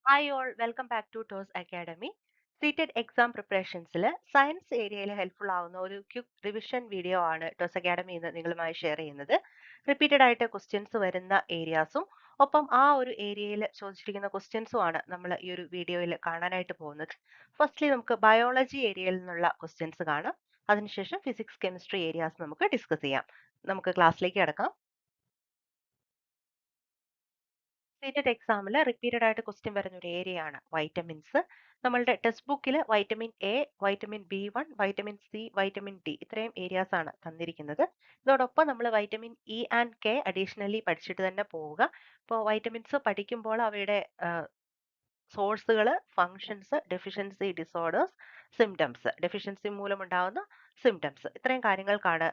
Hi all welcome back to Toss Academy. സീറ്റഡ് exam പ്രിപ്പറേഷൻസിൽ science ഏരിയയിൽ ഹെൽപ്ഫുൾ ആവുന്ന ഒരു ക്വിക്ക് റിവിഷൻ വീഡിയോ ആണ് ടോസ് അക്കാഡമി ഇന്ന് നിങ്ങളുമായി ഷെയർ ചെയ്യുന്നത്. റിപ്പീറ്റഡ് ആയിട്ട് ക്വസ്റ്റ്യൻസ് വരുന്ന ഏരിയാസും ഒപ്പം ആ ഒരു ഏരിയയിൽ ചോദിച്ചിരിക്കുന്ന ക്വസ്റ്റ്യൻസും ആണ് നമ്മൾ ഈ ഒരു വീഡിയോയിൽ കാണാനായിട്ട് പോകുന്നത്. ഫസ്റ്റ്ലി നമുക്ക് ബയോളജി ഏരിയയിൽ നിന്നുള്ള ക്വസ്റ്റ്യൻസ് കാണാം. അതിനുശേഷം ഫിസിക്സ് കെമിസ്ട്രി ഏരിയാസ് നമുക്ക് ഡിസ്കസ് ചെയ്യാം. നമുക്ക് ക്ലാസ്സിലേക്ക് കിടക്കാം. സീറ്റഡ് എക്സാമിൽ റിപ്പീറ്റഡ് ആയിട്ട് ക്വസ്റ്റ്യൻ വരുന്ന ഒരു ഏരിയ ആണ് വൈറ്റമിൻസ്. നമ്മളുടെ ടെക്സ്റ്റ് ബുക്കിൽ vitamin A, vitamin B1, vitamin C, vitamin D ഇത്രയും ഏരിയാസ് ആണ് തന്നിരിക്കുന്നത്. ഇതോടൊപ്പം നമ്മൾ vitamin E and K additionally പഠിച്ചിട്ട് തന്നെ പോവുക. ഇപ്പോൾ വൈറ്റമിൻസ് പഠിക്കുമ്പോൾ അവയുടെ സോഴ്സുകൾ, functions, deficiency disorders, symptoms, deficiency മൂലമുണ്ടാകുന്ന സിംറ്റംസ് ഇത്രയും കാര്യങ്ങൾക്കാണ്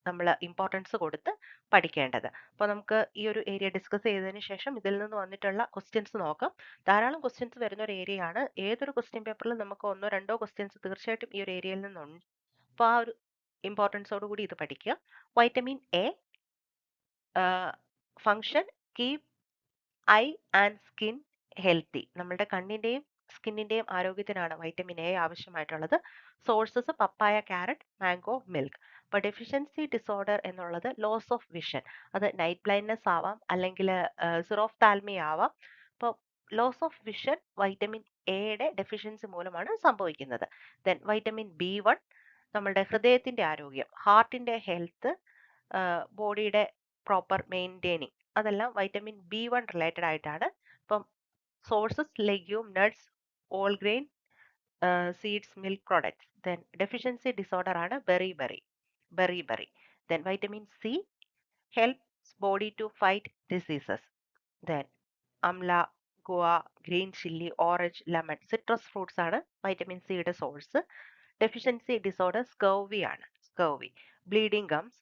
നമ്മൾ ഇമ്പോർട്ടൻസ് കൊടുത്ത് പഠിക്കേണ്ടത്. അപ്പോൾ നമുക്ക് ഈ ഒരു ഏരിയ ഡിസ്കസ് ചെയ്തതിന് ശേഷം ഇതിൽ നിന്ന് വന്നിട്ടുള്ള ക്വസ്റ്റ്യൻസ് നോക്കാം. ധാരാളം ക്വസ്റ്റ്യൻസ് വരുന്ന ഒരു ഏരിയ ആണ്. ഏതൊരു ക്വസ്റ്റ്യൻ പേപ്പറിലും നമുക്ക് ഒന്നോ രണ്ടോ ക്വസ്റ്റ്യൻസ് തീർച്ചയായിട്ടും ഈ ഒരു ഏരിയയിൽ നിന്നുണ്ട്. അപ്പോൾ ആ ഒരു ഇമ്പോർട്ടൻസോട് കൂടി ഇത് പഠിക്കുക. Vitamin A function keep I and skin healthy. നമ്മളുടെ കണ്ണിന്റെയും സ്കിന്നിന്റെയും ആരോഗ്യത്തിനാണ് വൈറ്റമിൻ എ ആവശ്യമായിട്ടുള്ളത്. സോഴ്സസ് പപ്പായ, ക്യാരറ്റ്, മാംഗോ, മിൽക്ക്. അപ്പോൾ ഡെഫിഷ്യൻസി ഡിസോർഡർ എന്നുള്ളത് ലോസ് ഓഫ് വിഷൻ. അത് നൈറ്റ് ബ്ലൈൻഡ്നെസ് ആവാം, അല്ലെങ്കിൽ സിറോഫ്താൽമി ആവാം. അപ്പോൾ ലോസ് ഓഫ് വിഷൻ വൈറ്റമിൻ എയുടെ ഡെഫിഷ്യൻസി മൂലമാണ് സംഭവിക്കുന്നത്. ദെൻ വൈറ്റമിൻ B1 നമ്മളുടെ ഹൃദയത്തിന്റെ ആരോഗ്യം, ഹാർട്ടിന്റെ ഹെൽത്ത്, ബോഡിയുടെ പ്രോപ്പർ മെയിൻറ്റെയിനിങ്, അതെല്ലാം വൈറ്റമിൻ B1 റിലേറ്റഡ് ആയിട്ടാണ്. ഇപ്പം sources legume, nuts, whole grain, seeds, milk products. Then deficiency disorder ആണ് beri. Then vitamin C helps body to fight diseases. Then amla, guava, green chilli, orange, lemon, citrus fruits ആണ് vitamin സിയുടെ source. Deficiency disorder scurvy ആണ്. Bleeding gums,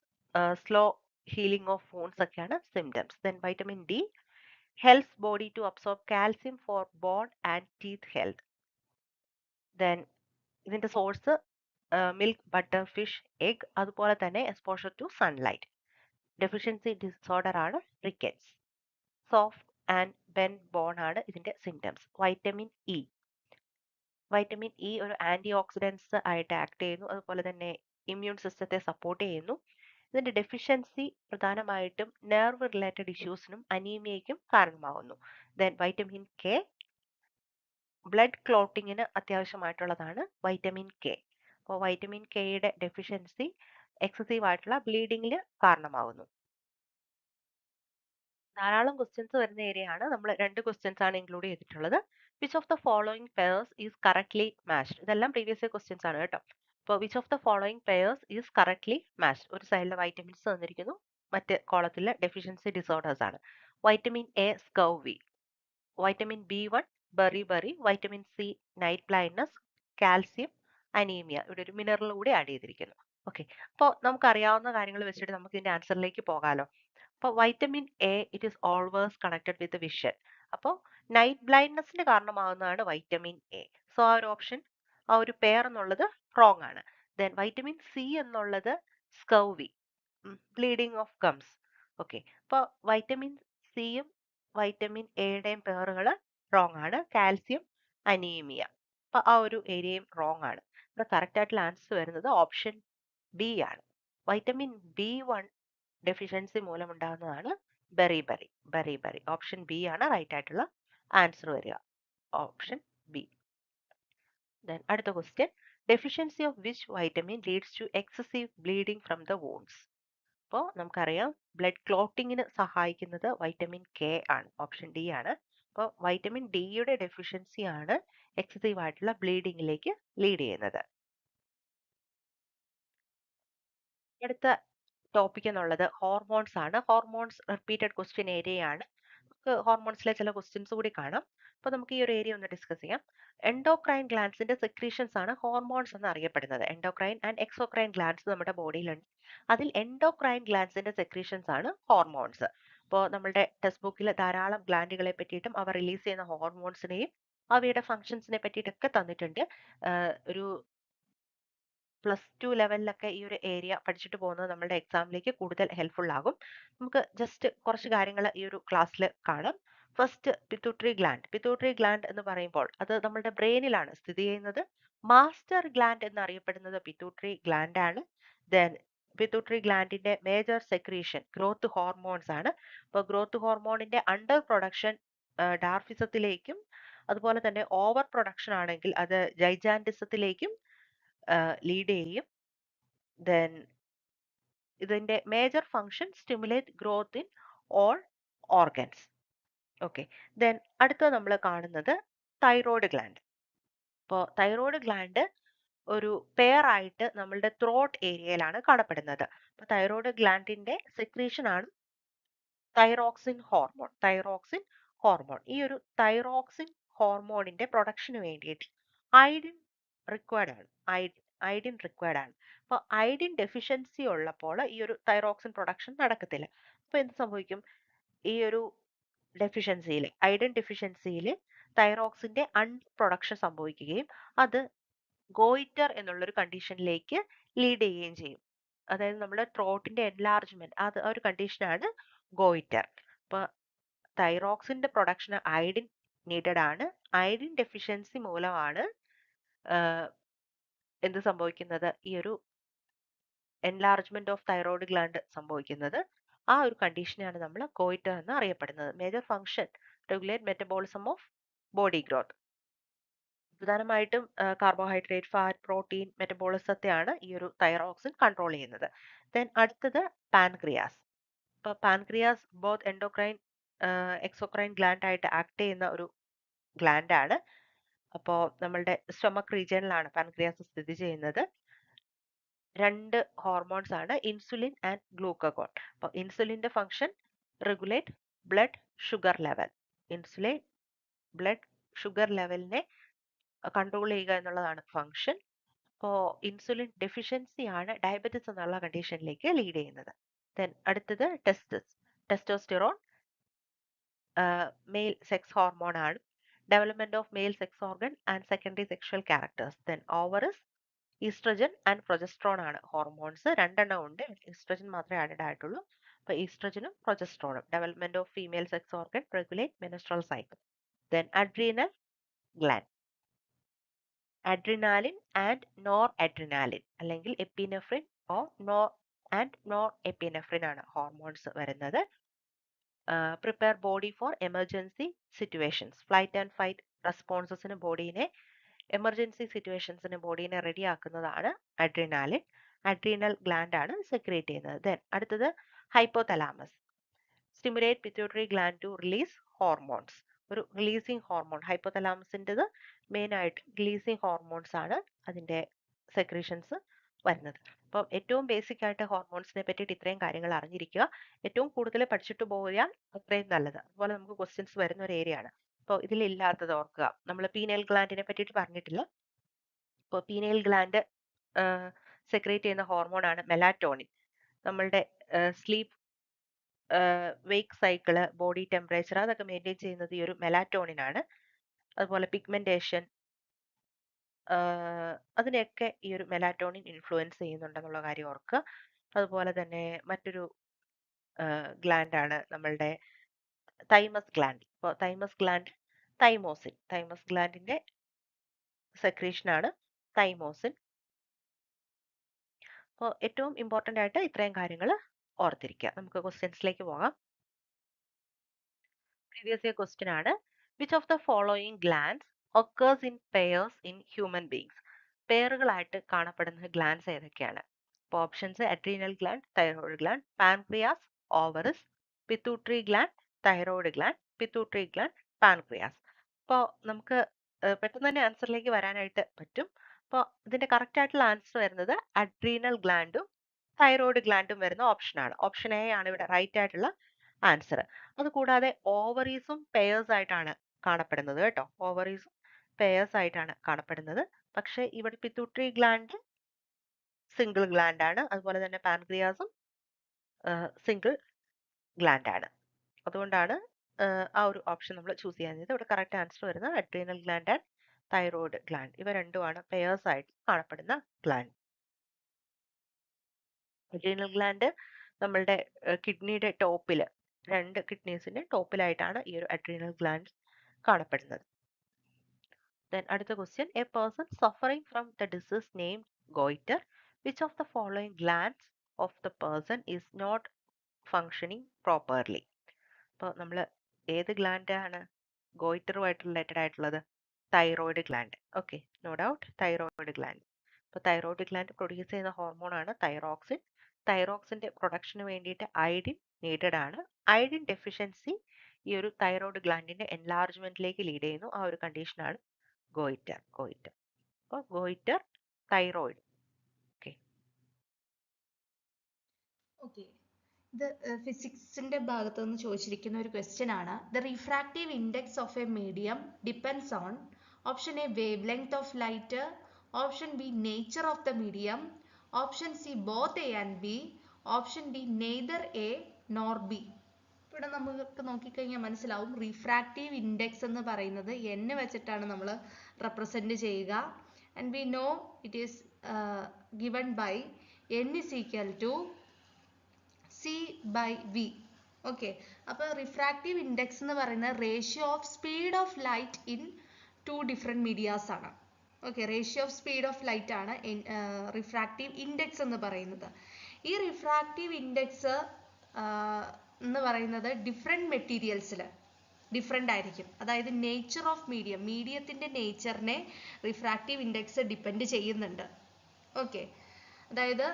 slow healing of wounds ഒക്കെയാണ് symptoms. Then vitamin D helps body to absorb calcium for bone and teeth health. Then ഇതിന്റെ source milk, butter, fish, egg, അതുപോലെ തന്നെ exposure to sunlight. Deficiency disorder ആണ് rickets. Soft and bend bone ആണ് ഇതിന്റെ symptoms. Vitamin E ഒരു antioxidants ആയിട്ട് act ചെയ്യുന്നു, അതുപോലെ തന്നെ ഇമ്മ്യൂൺ സിസ്റ്റത്തെ സപ്പോർട്ട് ചെയ്യുന്നു. ഇതിന്റെ ഡെഫിഷ്യൻസി പ്രധാനമായിട്ടും നെർവ് റിലേറ്റഡ് ഇഷ്യൂസിനും അനീമിയയ്ക്കും കാരണമാവുന്നു. ദെൻ വൈറ്റമിൻ കെ ബ്ലഡ് ക്ലോട്ടിങ്ങിന് അത്യാവശ്യമായിട്ടുള്ളതാണ് വൈറ്റമിൻ കെ. അപ്പോൾ വൈറ്റമിൻ കെയുടെ ഡെഫിഷ്യൻസി എക്സസീവ് ആയിട്ടുള്ള ബ്ലീഡിങ്ങിന് കാരണമാകുന്നു. ധാരാളം ക്വസ്റ്റ്യൻസ് വരുന്ന ഏരിയ ആണ്. നമ്മൾ രണ്ട് ക്വസ്റ്റ്യൻസ് ആണ് ഇൻക്ലൂഡ് ചെയ്തിട്ടുള്ളത്. Which of the following pairs is correctly matched. ഇതെല്ലാം പ്രീവിയസ് ഇയർ ക്വസ്റ്റ്യൻസ് ആണ് കേട്ടോ. അപ്പോൾ which of the following pairs is correctly matched. ഒരു സൈഡിൽ വൈറ്റമിൻസ് തന്നിരിക്കുന്നു, മറ്റ് കോളത്തിൽ ഡെഫിഷ്യൻസി ഡിസോർഡേഴ്സ് ആണ്. Vitamin A scurvy, vitamin B1 berry, vitamin C night blindness, calcium anaemia. ഇവിടെ ഒരു മിനറൽ കൂടി ആഡ് ചെയ്തിരിക്കുന്നു. ഓക്കെ, അപ്പോൾ നമുക്കറിയാവുന്ന കാര്യങ്ങൾ വെച്ചിട്ട് നമുക്ക് ഇതിന്റെ ആൻസറിലേക്ക് പോകാലോ. അപ്പോൾ vitamin A it is always connected with vision. അപ്പോൾ നൈറ്റ് ബ്ലൈൻഡ്നെസ്സിന് കാരണമാകുന്നതാണ് വൈറ്റമിൻ എ. സോ ആ ഒരു ഓപ്ഷൻ, ആ ഒരു പെയർ എന്നുള്ളത് റോങ് ആണ്. ദെൻ വൈറ്റമിൻ സി എന്നുള്ളത് scurvy, bleeding of gums. Okay, അപ്പോൾ വൈറ്റമിൻ സിയും വൈറ്റമിൻ എയുടെയും പെയറുകൾ റോങ് ആണ്. കാൽസ്യം അനീമിയ, അപ്പൊ ആ ഒരു ഏരിയയും റോങ് ആണ്. ഇവിടെ കറക്റ്റ് ആയിട്ടുള്ള ആൻസർ വരുന്നത് ഓപ്ഷൻ ബി ആണ്. വൈറ്റമിൻ B1 ഡെഫിഷ്യൻസി മൂലമുണ്ടാകുന്നതാണ് ബെറി. ഓപ്ഷൻ ബി ആണ് റൈറ്റ് ആയിട്ടുള്ള ആൻസർ വരിക. Option B. ദെൻ അടുത്ത question, deficiency of which vitamin leads to excessive bleeding from the wounds. അപ്പോൾ നമുക്കറിയാം ബ്ലഡ് ക്ലോട്ടിങ്ങിന് സഹായിക്കുന്നത് വൈറ്റമിൻ കെ ആണ്. ഓപ്ഷൻ ഡി ആണ്. അപ്പോൾ വൈറ്റമിൻ ഡിയുടെ ഡെഫിഷ്യൻസി ആണ് എക്സസീവ് ആയിട്ടുള്ള ബ്ലീഡിങ്ങിലേക്ക് ലീഡ് ചെയ്യുന്നത്. അടുത്ത ടോപ്പിക് എന്നുള്ളത് ഹോർമോൺസ് ആണ്. ഹോർമോൺസ് റിപ്പീറ്റഡ് ക്വസ്റ്റ്യൻ ഏരിയ ആണ്. നമുക്ക് ഹോർമോൺസിലെ ചില ക്വസ്റ്റ്യൻസ് കൂടി കാണാം. അപ്പോൾ നമുക്ക് ഈ ഒരു ഏരിയ ഒന്ന് ഡിസ്കസ് ചെയ്യാം. എൻഡോക്രൈൻ ഗ്ലാൻസിന്റെ സെക്രീഷൻസ് ആണ് ഹോർമോൺസ് എന്ന് അറിയപ്പെടുന്നത്. എൻഡോക്രൈൻ ആൻഡ് എക്സോക്രൈൻ ഗ്ലാൻസ് നമ്മുടെ ബോഡിയിലുണ്ട്. അതിൽ എൻഡോക്രൈൻ ഗ്ലാൻസിന്റെ സെക്രീഷൻസ് ആണ് ഹോർമോൺസ്. അപ്പോൾ നമ്മുടെ ടെക്സ്റ്റ് ബുക്കിൽ ധാരാളം ഗ്ലാൻഡുകളെ പറ്റിയിട്ടും അവ റിലീസ് ചെയ്യുന്ന ഹോർമോൺസിനെയും അവയുടെ ഫങ്ഷൻസിനെ പറ്റിയിട്ടൊക്കെ തന്നിട്ടുണ്ട്. ഒരു +2 ലെവലിലൊക്കെ ഈ ഒരു ഏരിയ പഠിച്ചിട്ട് പോകുന്നത് നമ്മുടെ എക്സാമിലേക്ക് കൂടുതൽ ഹെൽപ്ഫുൾ ആകും. നമുക്ക് ജസ്റ്റ് കുറച്ച് കാര്യങ്ങൾ ഈ ഒരു ക്ലാസ്സിൽ കാണാം. ഫസ്റ്റ് പിറ്റ്യൂട്ടറി ഗ്ലാൻഡ് എന്ന് പറയുമ്പോൾ അത് നമ്മുടെ ബ്രെയിനിലാണ് സ്ഥിതി ചെയ്യുന്നത്. മാസ്റ്റർ ഗ്ലാൻഡ് എന്നറിയപ്പെടുന്നത് പിറ്റ്യൂട്ടറി ഗ്ലാൻഡ് ആണ്. ദെൻ പിറ്റ്യൂട്ടറി ഗ്ലാൻഡിന്റെ മേജർ സെക്രീഷൻ ഗ്രോത്ത് ഹോർമോൺസ് ആണ്. അപ്പോൾ ഗ്രോത്ത് ഹോർമോണിന്റെ അണ്ടർ പ്രൊഡക്ഷൻ ഡാർഫിസത്തിലേക്കും അതുപോലെ തന്നെ ഓവർ പ്രൊഡക്ഷൻ ആണെങ്കിൽ അത് ജൈജാൻഡിസത്തിലേക്കും ലീഡ് ചെയ്യും. ദെൻ ഇതിന്റെ major function stimulate growth in all organs. Okay. Then അടുത്ത നമ്മൾ കാണുന്നത് തൈറോയ്ഡ് ഗ്ലാൻഡ്. അപ്പോൾ തൈറോയ്ഡ് ഗ്ലാൻഡ് ഒരു പെയർ ആയിട്ട് നമ്മളുടെ ത്രോട്ട് ഏരിയയിലാണ് കാണപ്പെടുന്നത്. അപ്പോൾ തൈറോയ്ഡ് ഗ്ലാൻഡിന്റെ സെക്രീഷൻ ആണ് തൈറോക്സിൻ ഹോർമോൺ. ഈ ഒരു തൈറോക്സിൻ ഹോർമോണിന്റെ പ്രൊഡക്ഷന് വേണ്ടിയിട്ട് ഐഡിൻ റിക്വയർഡ് ആണ്. ഐഡിൻ റിക്വയർഡ് ആണ്. അപ്പോൾ ഐഡിൻ ഡെഫിഷ്യൻസി ഉള്ളപ്പോൾ ഈ ഒരു തൈറോക്സിൻ പ്രൊഡക്ഷൻ നടക്കത്തില്ല. അപ്പോൾ എന്ത് സംഭവിക്കും? ഈ ഒരു ഐഡിൻ ഡെഫിഷ്യൻസിയിൽ തൈറോക്സിന്റെ അണ്ടർ പ്രൊഡക്ഷൻ സംഭവിക്കുകയും അത് ഗോയിറ്റർ എന്നുള്ളൊരു കണ്ടീഷനിലേക്ക് ലീഡ് ചെയ്യുകയും ചെയ്യും. അതായത് നമ്മുടെ ത്രോട്ടിന്റെ എൻലാർജ്മെന്റ് അത് ഒരു കണ്ടീഷനാണ് ഗോയിറ്റർ. അപ്പോൾ തൈറോക്സിന്റെ പ്രൊഡക്ഷന് ഐഡിൻ നീഡഡ് ആണ്. ഐഡിൻ ഡെഫിഷ്യൻസി മൂലമാണ് എന്ത് സംഭവിക്കുന്നത്? ഈ ഒരു എൻലാർജ്മെന്റ് ഓഫ് തൈറോയ്ഡ് ഗ്ലാൻഡ് സംഭവിക്കുന്നത്. ആ ഒരു കണ്ടീഷനെയാണ് നമ്മൾ ഗോയിറ്റർ എന്ന് അറിയപ്പെടുന്നത്. Major function regulate metabolism of body growth. പ്രധാനമായിട്ടും കാർബോഹൈഡ്രേറ്റ്, ഫാറ്റ്, പ്രോട്ടീൻ മെറ്റബോളിസത്തെയാണ് ഈ ഒരു തൈറോക്സിൻ കൺട്രോൾ ചെയ്യുന്നത്. ദെൻ അടുത്തത് പാൻക്രിയാസ്. ഇപ്പോൾ pancreas both endocrine exocrine gland ആയിട്ട് ആക്ട് ചെയ്യുന്ന ഒരു ഗ്ലാൻഡ് ആണ്. അപ്പോൾ നമ്മളുടെ സ്റ്റൊമക് റീജിയനിലാണ് പാൻക്രിയാസ് സ്ഥിതി ചെയ്യുന്നത്. രണ്ട് ഹോർമോൺസ് ആണ് ഇൻസുലിൻ ആൻഡ് ഗ്ലൂക്കഗോൺ. അപ്പോൾ ഇൻസുലിന്റെ function regulate blood sugar level. Insulin blood sugar ലെവലിനെ കൺട്രോൾ ചെയ്യുക എന്നുള്ളതാണ് ഫംഗ്ഷൻ. അപ്പോൾ ഇൻസുലിൻ ഡെഫിഷ്യൻസി ആണ് ഡയബറ്റിസ് എന്നുള്ള കണ്ടീഷനിലേക്ക് ലീഡ് ചെയ്യുന്നത്. ദെൻ അടുത്തത് ടെസ്റ്റോസ്റ്റിറോൺ മെയിൽ സെക്സ് ഹോർമോൺ ആണ്. Development of male sex organ and secondary sexual characters. Then ovaries oestrogen and progesterone ആണ് ഹോർമോൺസ്. രണ്ടെണ്ണം ഉണ്ട്. ഈസ്ട്രജൻ മാത്രമേ ആഡഡ് ആയിട്ടുള്ളൂ. അപ്പോൾ ഈസ്ട്രജനും പ്രൊജസ്ട്രോണും development of female sex organ regulate menstrual cycle. Then adrenal gland. Adrenaline and noradrenaline അല്ലെങ്കിൽ epinephrine norepinephrine ആണ് ഹോർമോൺസ് വരുന്നത്. Prepare body for emergency situations. Flight and fight റെസ്പോൺസസിന് ബോഡീനെ എമർജൻസി സിറ്റുവേഷൻസിന് ബോഡീനെ റെഡി ആക്കുന്നതാണ് അഡ്രിനാലിൻ. അഡ്രീനൽ ഗ്ലാൻഡ് ആണ് secrete ചെയ്യുന്നത്. ദെൻ അടുത്തത് hypothalamus. Stimulate pituitary gland to release hormones. ഒരു റിലീസിങ് ഹോർമോൺ ഹൈപ്പോതലാമസിൻ്റെത് മെയിൻ ആയിട്ട് റിലീസിങ് ഹോർമോൺസ് ആണ് അതിന്റെ സെക്രീഷൻസ് വരുന്നത്. അപ്പം ഏറ്റവും ബേസിക് ആയിട്ട് ഹോർമോൺസിനെ പറ്റിയിട്ട് ഇത്രയും കാര്യങ്ങൾ അറിഞ്ഞിരിക്കുക. ഏറ്റവും കൂടുതൽ പഠിച്ചിട്ട് പോയാൽ അത്രയും നല്ലത്. അതുപോലെ നമുക്ക് ക്വസ്റ്റ്യൻസ് വരുന്ന ഒരു ഏരിയ ആണ്. അപ്പോൾ ഇതിലില്ലാത്തത് ഓർക്കുക. നമ്മൾ പീനൽ ഗ്ലാൻഡിനെ പറ്റിയിട്ട് പറഞ്ഞിട്ടില്ല. ഇപ്പോൾ പീനൽ ഗ്ലാൻഡ് സെക്രീറ്റ് ചെയ്യുന്ന ഹോർമോൺ ആണ് മെലാറ്റോണിൻ. നമ്മളുടെ സ്ലീപ്പ് വെയ്ക്ക് സൈക്കിള്, ബോഡി ടെമ്പറേച്ചർ അതൊക്കെ മെയിൻറ്റെയിൻ ചെയ്യുന്നത് ഈ ഒരു മെലാറ്റോണിൻ ആണ്. അതുപോലെ പിഗ്മെന്റേഷൻ അതിനെയൊക്കെ ഈ ഒരു മെലാറ്റോണിൻ ഇൻഫ്ലുവൻസ് ചെയ്യുന്നുണ്ടെന്നുള്ള കാര്യം ഓർക്കുക. അതുപോലെ തന്നെ മറ്റൊരു ഗ്ലാൻഡ് ആണ് നമ്മളുടെ തൈമസ് ഗ്ലാൻഡ്. അപ്പോൾ തൈമസ് ഗ്ലാൻഡിന്റെ സെക്രീഷൻ ആണ് തൈമോസിൻ. അപ്പോൾ ഏറ്റവും ഇമ്പോർട്ടൻ്റ് ആയിട്ട് ഇത്രയും കാര്യങ്ങൾ ഓർത്തിരിക്കുക. നമുക്ക് ക്വസ്റ്റ്യൻസിലേക്ക് പോകാം. പ്രീവിയസ് ഇയർ ക്വസ്റ്റ്യൻ ആണ്. Which of the following glands occurs in pairs in human beings? പെയറുകളായിട്ട് കാണപ്പെടുന്ന ഗ്ലാൻഡ്സ് ഏതൊക്കെയാണ്? അപ്പോൾ options adrenal gland, thyroid gland, pancreas, ovaries, pituitary gland, thyroid gland, pituitary gland, pancreas. അപ്പോൾ നമുക്ക് പെട്ടെന്ന് തന്നെ ആൻസറിലേക്ക് വരാനായിട്ട് പറ്റും. അപ്പോൾ ഇതിന്റെ കറക്റ്റ് ആയിട്ടുള്ള ആൻസർ വരുന്നത് അഡ്രീനൽ ഗ്ലാൻഡും തൈറോയ്ഡ് ഗ്ലാൻഡും വരുന്ന ഓപ്ഷനാണ്. ഓപ്ഷൻ എ ആണ് ഇവിടെ റൈറ്റ് ആയിട്ടുള്ള ആൻസർ. അതുകൂടാതെ ഓവറീസും പെയേഴ്സ് ആയിട്ടാണ് കാണപ്പെടുന്നത് കേട്ടോ. ഓവറീസും പെയേഴ്സ് ആയിട്ടാണ് കാണപ്പെടുന്നത്. പക്ഷെ ഇവിടെ പിറ്റ്യൂട്ടറി ഗ്ലാൻഡ് സിംഗിൾ ഗ്ലാൻഡ് ആണ്. അതുപോലെ തന്നെ പാൻക്രിയാസും സിംഗിൾ ഗ്ലാൻഡ് ആണ്. അതുകൊണ്ടാണ് ആ ഒരു ഓപ്ഷൻ നമ്മൾ ചൂസ് ചെയ്യാഞ്ഞത്. ഇവിടെ കറക്റ്റ് ആൻസർ വരുന്നത് adrenal gland and thyroid gland. ഇവ രണ്ടുമാണ് പെയേഴ്സ് ആയിട്ട് കാണപ്പെടുന്ന ഗ്ലാൻഡ്. അഡ്രീനൽ ഗ്ലാൻഡ് നമ്മളുടെ കിഡ്നിയുടെ ടോപ്പിൽ രണ്ട് കിഡ്നീസിന്റെ ടോപ്പിലായിട്ടാണ് ഈ ഒരു അഡ്രീനൽ ഗ്ലാൻഡ് കാണപ്പെടുന്നത്. Then അടുത്ത question, a person suffering from the disease named goiter, which of the following glands of the person is not functioning properly? അപ്പോൾ നമ്മൾ ഏത് ഗ്ലാൻഡ് ആണ് ഗോയിറ്ററുമായിട്ട് റിലേറ്റഡ് ആയിട്ടുള്ളത്? Thyroid gland. Okay, no doubt thyroid gland. അപ്പോൾ thyroid gland produce ചെയ്യുന്ന ഹോർമോണാണ് thyroxine. തൈറോക്സിന്റെ പ്രൊഡക്ഷന് വേണ്ടിയിട്ട് അയഡിൻ നീഡഡ് ആണ്. അയഡിൻ ഡെഫിഷ്യൻസി ഈ ഒരു തൈറോയിഡ് ഗ്ലാൻഡിന്റെ എൻലാർജ്മെന്റിലേക്ക് ലീഡ് ചെയ്യുന്നു. ആ ഒരു കണ്ടീഷനാണ് ഗോയിറ്റർ. അപ്പോൾ ഗോയിറ്റർ, തൈറോയിഡ്. ഓക്കെ, ഇത് ഫിസിക്സിന്റെ ഭാഗത്ത് നിന്ന് ചോദിച്ചിരിക്കുന്ന ഒരു ക്വസ്റ്റ്യൻ ആണ്. The refractive index of A medium depends on option A wave length of light, option B nature of the medium, option C both A and B, option D neither A nor B. ഇവിടെ നമുക്ക് നോക്കിക്കഴിഞ്ഞാൽ മനസ്സിലാവും refractive index എന്ന് പറയുന്നത് n വെച്ചിട്ടാണ് നമ്മൾ represent ചെയ്യുക. And we know it is given by n is equal to C by V. Okay, അപ്പോൾ റിഫ്രാക്റ്റീവ് ഇൻഡെക്സ് എന്ന് പറയുന്നത് ratio of speed of light in two different medias ആണ്. Okay, ratio of speed of light ആണ് refractive index എന്ന് പറയുന്നത്. ഈ refractive index എന്ന് പറയുന്നത് ഡിഫറെൻറ്റ് മെറ്റീരിയൽസിൽ ഡിഫറെൻ്റ് ആയിരിക്കും. അതായത് നേച്ചർ ഓഫ് മീഡിയത്തിൻ്റെ നേച്ചറിനെ റിഫ്രാക്റ്റീവ് ഇൻഡെക്സ് ഡിപ്പെൻഡ് ചെയ്യുന്നുണ്ട്. ഓക്കെ, അതായത്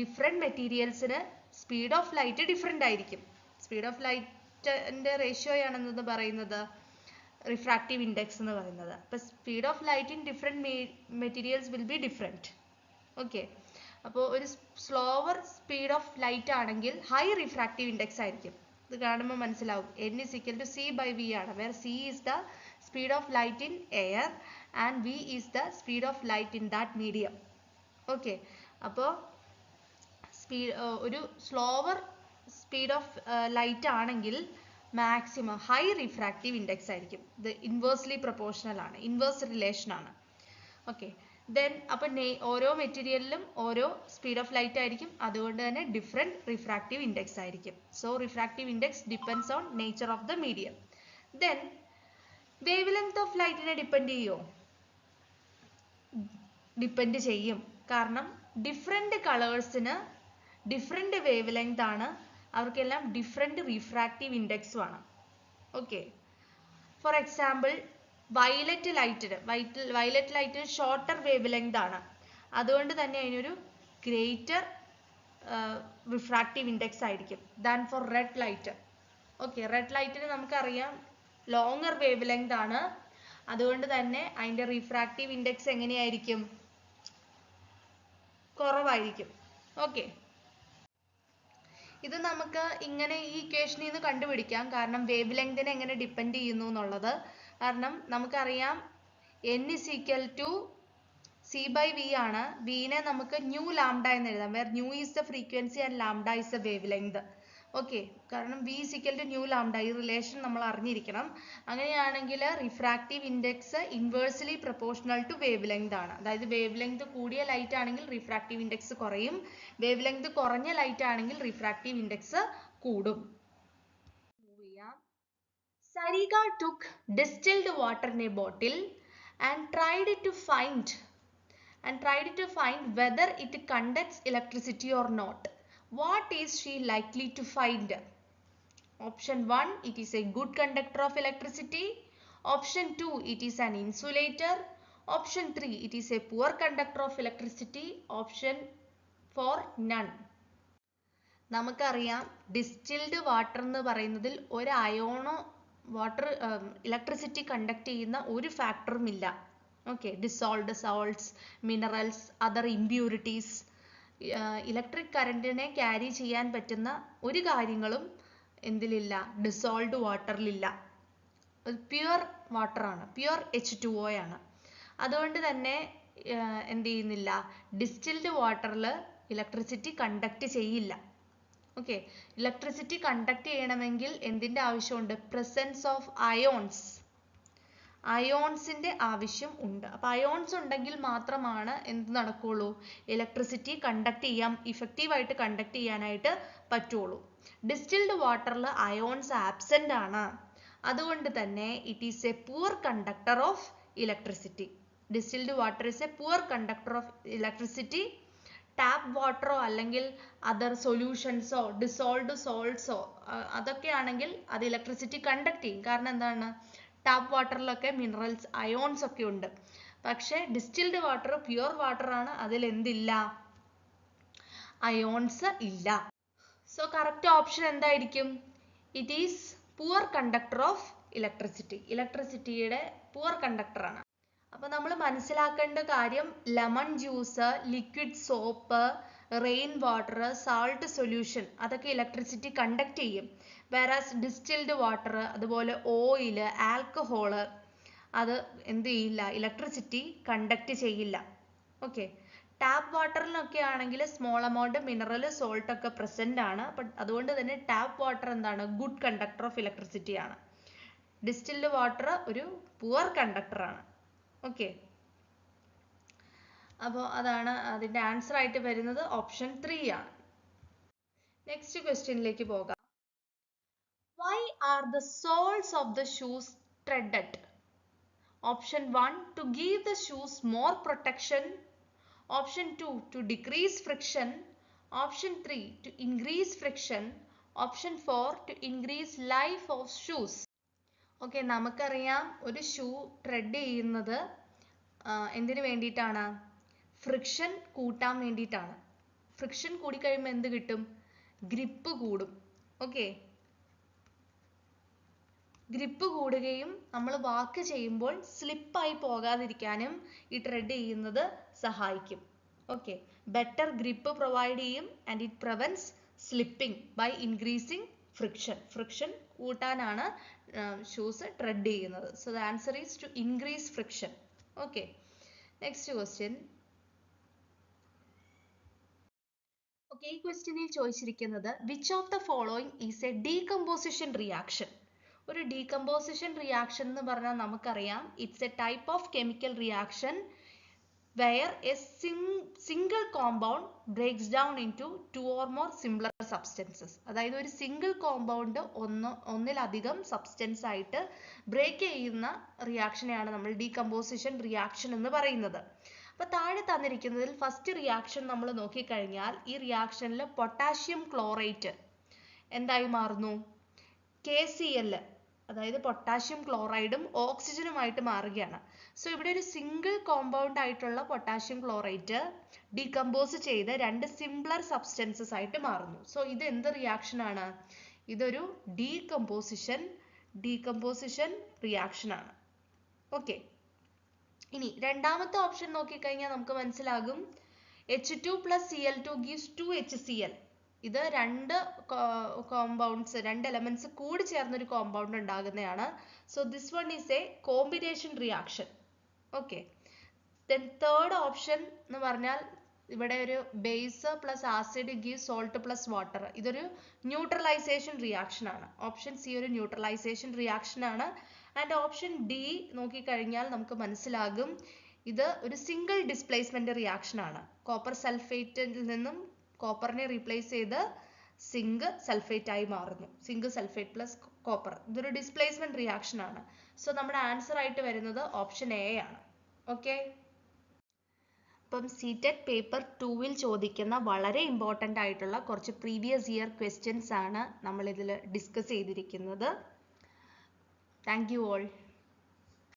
ഡിഫറെൻറ്റ് മെറ്റീരിയൽസിന് സ്പീഡ് ഓഫ് ലൈറ്റ് ഡിഫറെൻ്റ് ആയിരിക്കും. സ്പീഡ് ഓഫ് ലൈറ്റിൻ്റെ റേഷ്യോയാണെന്ന് പറയുന്നത് റിഫ്രാക്റ്റീവ് ഇൻഡെക്സ് എന്ന് പറയുന്നത്. അപ്പോൾ speed of light in different materials will be different. Okay, അപ്പോൾ ഒരു സ്ലോവർ സ്പീഡ് ഓഫ് ലൈറ്റ് ആണെങ്കിൽ ഹൈ റിഫ്രാക്റ്റീവ് ഇൻഡെക്സ് ആയിരിക്കും. ഇത് കാണുമ്പോൾ മനസ്സിലാവും n is equal to C by V ആണ്, where C is the speed of light in air and V is the speed of light in that medium. Okay, അപ്പോൾ ഒരു slower speed of light ആണെങ്കിൽ maximum high refractive index ആയിരിക്കും. ഇത് inversely proportional ആണ്, inverse relation ആണ്. Okay, then അപ്പം ഓരോ മെറ്റീരിയലിലും ഓരോ സ്പീഡ് ഓഫ് ലൈറ്റ് ആയിരിക്കും, അതുകൊണ്ട് തന്നെ ഡിഫറെൻറ്റ് റിഫ്രാക്റ്റീവ് ഇൻഡെക്സ് ആയിരിക്കും. So refractive index depends on nature of the medium. Then wavelength of ലൈറ്റിനെ ഡിപ്പെൻഡ് ചെയ്യുമോ? ഡിപ്പെൻഡ് ചെയ്യും. കാരണം ഡിഫറെൻറ്റ് കളേഴ്സിന് ഡിഫറെൻറ്റ് വേവ് ലെങ്ത് ആണ്, അവർക്കെല്ലാം ഡിഫറെൻറ്റ് റിഫ്രാക്റ്റീവ് ഇൻഡെക്സും ആണ്. ഓക്കെ, ഫോർ എക്സാമ്പിൾ വയലറ്റ് ലൈറ്റിന് ഷോർട്ടർ വേവ് ലെങ്ത് ആണ്, അതുകൊണ്ട് തന്നെ അതിനൊരു ഗ്രേറ്റർ റിഫ്രാക്റ്റീവ് ഇൻഡെക്സ് ആയിരിക്കും than for red light. Okay, red ലൈറ്റിന് നമുക്കറിയാം ലോങ്ങർ വേവ് ലെങ്ത് ആണ്, അതുകൊണ്ട് തന്നെ അതിൻ്റെ റിഫ്രാക്റ്റീവ് ഇൻഡെക്സ് എങ്ങനെയായിരിക്കും? കുറവായിരിക്കും. ഓക്കെ, ഇത് നമുക്ക് ഇങ്ങനെ ഈ ഇക്വേഷനിൽ നിന്ന് കണ്ടുപിടിക്കാം. കാരണം വേവ് ലെങ്തിനെ എങ്ങനെ ഡിപ്പെൻഡ് ചെയ്യുന്നു എന്നുള്ളത്. കാരണം നമുക്കറിയാം n is equal to C by V ആണ്. വിനെ നമുക്ക് ന്യൂ ലാംഡ എന്ന് എഴുതാം, where nu is the frequency and lambda is the wavelength. Okay, കാരണം V is equal to nu lambda, ഈ റിലേഷൻ നമ്മൾ അറിഞ്ഞിരിക്കണം. അങ്ങനെയാണെങ്കിൽ refractive index inversely proportional to wavelength ആണ്. അതായത് വേവ് ലെങ്ത് കൂടിയ ലൈറ്റ് ആണെങ്കിൽ റിഫ്രാക്റ്റീവ് ഇൻഡെക്സ് കുറയും, വേവ് ലെങ്ത് കുറഞ്ഞ ലൈറ്റ് ആണെങ്കിൽ റിഫ്രാക്റ്റീവ് ഇൻഡെക്സ് കൂടും. Sarika took distilled water in a bottle and tried to find whether it conducts electricity or not. What is she likely to find? Option 1, it is a good conductor of electricity. Option 2, it is an insulator. Option 3, it is a poor conductor of electricity. Option 4, none. നമുക്കറിയാം distilled water എന്ന് പറയുന്നതിൽ ഒരു അയോണോ electricity conduct ചെയ്യുന്ന ഒരു ഫാക്ടറും ഇല്ല. Okay, dissolved salts, minerals, other impurities, electric കറണ്ടിനെ carry ചെയ്യാൻ പറ്റുന്ന ഒരു കാര്യങ്ങളും എന്തിലില്ല? ഡിസോൾവ്ഡ് വാട്ടറിലില്ല. പ്യുവർ വാട്ടറാണ്, പ്യുവർ H2O ആണ്. അതുകൊണ്ട് തന്നെ എന്ത് ചെയ്യുന്നില്ല? ഡിസ്റ്റിൽഡ് വാട്ടറിൽ ഇലക്ട്രിസിറ്റി കണ്ടക്ട് ചെയ്യില്ല. ഓക്കെ, ഇലക്ട്രിസിറ്റി കണ്ടക്ട് ചെയ്യണമെങ്കിൽ എന്തിൻ്റെ ആവശ്യമുണ്ട്? Presence of ions. അയോൺസിന്റെ ആവശ്യം ഉണ്ട്. അപ്പൊ അയോൺസ് ഉണ്ടെങ്കിൽ മാത്രമാണ് എന്ത് നടക്കുള്ളൂ, ഇലക്ട്രിസിറ്റി കണ്ടക്ട് ചെയ്യാൻ, ഇഫക്റ്റീവ് ആയിട്ട് കണ്ടക്ട് ചെയ്യാനായിട്ട് പറ്റുള്ളൂ. ഡിസ്റ്റിൽഡ് വാട്ടറിൽ അയോൺസ് ആബ്സെന്റ് ആണ്, അതുകൊണ്ട് തന്നെ it is a poor conductor of electricity. Distilled water is a poor conductor of electricity. Tap വാട്ടറോ അല്ലെങ്കിൽ അതർ സൊല്യൂഷൻസോ ഡിസോൾവ്ഡ് സോൾട്ട്സോ അതൊക്കെ ആണെങ്കിൽ അത് ഇലക്ട്രിസിറ്റി കണ്ടക്ട് ചെയ്യും. കാരണം എന്താണ്, ടാപ്പ് വാട്ടറിലൊക്കെ മിനറൽസ് അയോൺസ് ഒക്കെ ഉണ്ട്. പക്ഷെ ഡിസ്റ്റിൽഡ് വാട്ടർ പ്യുവർ വാട്ടർ ആണ്, അതിൽ എന്തില്ല, അയോൺസ് ഇല്ല. സോ കറക്റ്റ് ഓപ്ഷൻ എന്തായിരിക്കും, it is poor conductor of electricity. ഇലക്ട്രിസിറ്റിയുടെ പുവർ കണ്ടക്ടർ ആണ്. അപ്പൊ നമ്മൾ മനസ്സിലാക്കേണ്ട കാര്യം, lemon juice, liquid soap, rain water, salt solution അതൊക്കെ ഇലക്ട്രിസിറ്റി കണ്ടക്ട് ചെയ്യും. വേറാസ് ഡിസ്റ്റിൽഡ് വാട്ടർ, അതുപോലെ ഓയിൽ, ആൽക്കഹോള് അത് എന്ത് ചെയ്യില്ല, ഇലക്ട്രിസിറ്റി കണ്ടക്ട് ചെയ്യില്ല. ഓക്കെ. ടാപ്പ് വാട്ടറിനൊക്കെ ആണെങ്കിൽ സ്മോൾ എമൗണ്ട് മിനറൽ സോൾട്ട് ഒക്കെ പ്രസന്റ് ആണ്. അതുകൊണ്ട് തന്നെ ടാപ്പ് വാട്ടർ എന്താണ്, ഗുഡ് കണ്ടക്ടർ ഓഫ് ഇലക്ട്രിസിറ്റി ആണ്. ഡിസ്റ്റിൽഡ് വാട്ടർ ഒരു പുവർ കണ്ടക്ടർ ആണ്. ഓക്കെ. അപ്പോൾ അതാണ് അതിന്റെ ആൻസർ ആയിട്ട് വരുന്നത് ഓപ്ഷൻ 3 ആണ്. നെക്സ്റ്റ് ക്വസ്റ്റ്യനിലേക്ക് പോകാം. Why are the soles of the shoes threaded? Option 1 to give the shoes more protection. Option 2 to decrease friction. Option 3 to increase friction. Option 4 to increase life of shoes. Okay, നമുക്കറിയാം ഒരു shoe thread ചെയ്യുന്നത് എന്തിനു വേണ്ടിയിട്ടാണ്, friction കൂട്ടാൻ വേണ്ടിയിട്ടാണ്. Friction കൂടിക്കഴിയുമ്പോൾ എന്ത് കിട്ടും, grip കൂടും. ഓക്കെ, ഗ്രിപ്പ് കൂടുകയും നമ്മൾ വാക്ക് ചെയ്യുമ്പോൾ സ്ലിപ്പായി പോകാതിരിക്കാനും ഈ ത്രെഡ് ചെയ്യുന്നത് സഹായിക്കും. ഓക്കെ, ബെറ്റർ ഗ്രിപ്പ് പ്രൊവൈഡ് ചെയ്യും and it prevents slipping by increasing friction. Friction കൂട്ടാനാണ് ഷൂസ് ത്രെഡ് ചെയ്യുന്നത്. So the answer is to increase friction. Okay, next question. Okay, ഈ ക്വസ്റ്റ്യനിൽ ചോദിച്ചിരിക്കുന്നത് which of the following is a decomposition reaction. ഒരു decomposition reaction എന്ന് പറഞ്ഞാൽ നമുക്കറിയാം, it's a type of chemical reaction where a single compound breaks down into two or more similar substances. അതായത് ഒരു single compound ഒന്നിലധികം സബ്സ്റ്റൻസ് ആയിട്ട് break ചെയ്യുന്ന റിയാക്ഷനെയാണ് നമ്മൾ ഡീകമ്പോസിഷൻ റിയാക്ഷൻ എന്ന് പറയുന്നത്. അപ്പൊ താഴെ തന്നിരിക്കുന്നതിൽ ഫസ്റ്റ് റിയാക്ഷൻ നമ്മൾ നോക്കിക്കഴിഞ്ഞാൽ ഈ റിയാക്ഷനിൽ പൊട്ടാഷ്യം ക്ലോറേറ്റ് എന്തായി മാറുന്നു, KCl, അതായത് പൊട്ടാഷ്യം ക്ലോറൈഡും ഓക്സിജനുമായിട്ട് മാറുകയാണ്. സോ ഇവിടെ ഒരു സിംഗിൾ കോമ്പൗണ്ട് ആയിട്ടുള്ള പൊട്ടാഷ്യം ക്ലോറൈറ്റ് ഡീകമ്പോസ് ചെയ്ത് രണ്ട് സിംപ്ലർ സബ്സ്റ്റൻസസ് ആയിട്ട് മാറുന്നു. സോ ഇത് എന്ത് റിയാക്ഷൻ ആണ്, ഇതൊരു ഡീകമ്പോസിഷൻ റിയാക്ഷൻ ആണ്. ഓക്കെ, ഇനി രണ്ടാമത്തെ ഓപ്ഷൻ നോക്കിക്കഴിഞ്ഞാൽ നമുക്ക് മനസ്സിലാകും, H2 + Cl2 gives 2HCl. ഇത് രണ്ട് കോമ്പൗണ്ട്സ്, രണ്ട് എലമെന്റ്സ് കൂടി ചേർന്ന ഒരു കോമ്പൗണ്ട് ഉണ്ടാകുന്നതാണ്. So this one is A combination reaction. Okay, then third option എന്ന് പറഞ്ഞാൽ ഇവിടെ ഒരു base plus acid give salt plus water. ഇതൊരു ന്യൂട്രലൈസേഷൻ റിയാക്ഷൻ ആണ്. ഓപ്ഷൻ സി ഒരു ന്യൂട്രലൈസേഷൻ റിയാക്ഷൻ ആണ്. ആൻഡ് ഓപ്ഷൻ ഡി നോക്കിക്കഴിഞ്ഞാൽ നമുക്ക് മനസ്സിലാകും, ഇത് ഒരു സിംഗിൾ ഡിസ്പ്ലേസ്മെന്റ് റിയാക്ഷൻ ആണ്. കോപ്പർ സൾഫേറ്റിൽ നിന്നും കോപ്പറിനെ റീപ്ലേസ് ചെയ്ത് സിങ്ക് സൾഫേറ്റ് ആയി മാറുന്നു. സിങ്ക് സൾഫേറ്റ് പ്ലസ് കോപ്പർ, ഇതൊരു ഡിസ്പ്ലേസ്മെന്റ് റിയാക്ഷൻ ആണ്. സോ നമ്മുടെ ആൻസർ ആയിട്ട് വരുന്നത് ഓപ്ഷൻ എ ആണ്. ഓക്കെ, അപ്പം CTET പേപ്പർ 2-ൽ ചോദിക്കുന്ന വളരെ ഇമ്പോർട്ടൻ്റ് ആയിട്ടുള്ള കുറച്ച് പ്രീവിയസ് ഇയർ ക്വസ്റ്റ്യൻസ് ആണ് നമ്മൾ ഇതിൽ ഡിസ്കസ് ചെയ്തിരിക്കുന്നത്. Thank you all.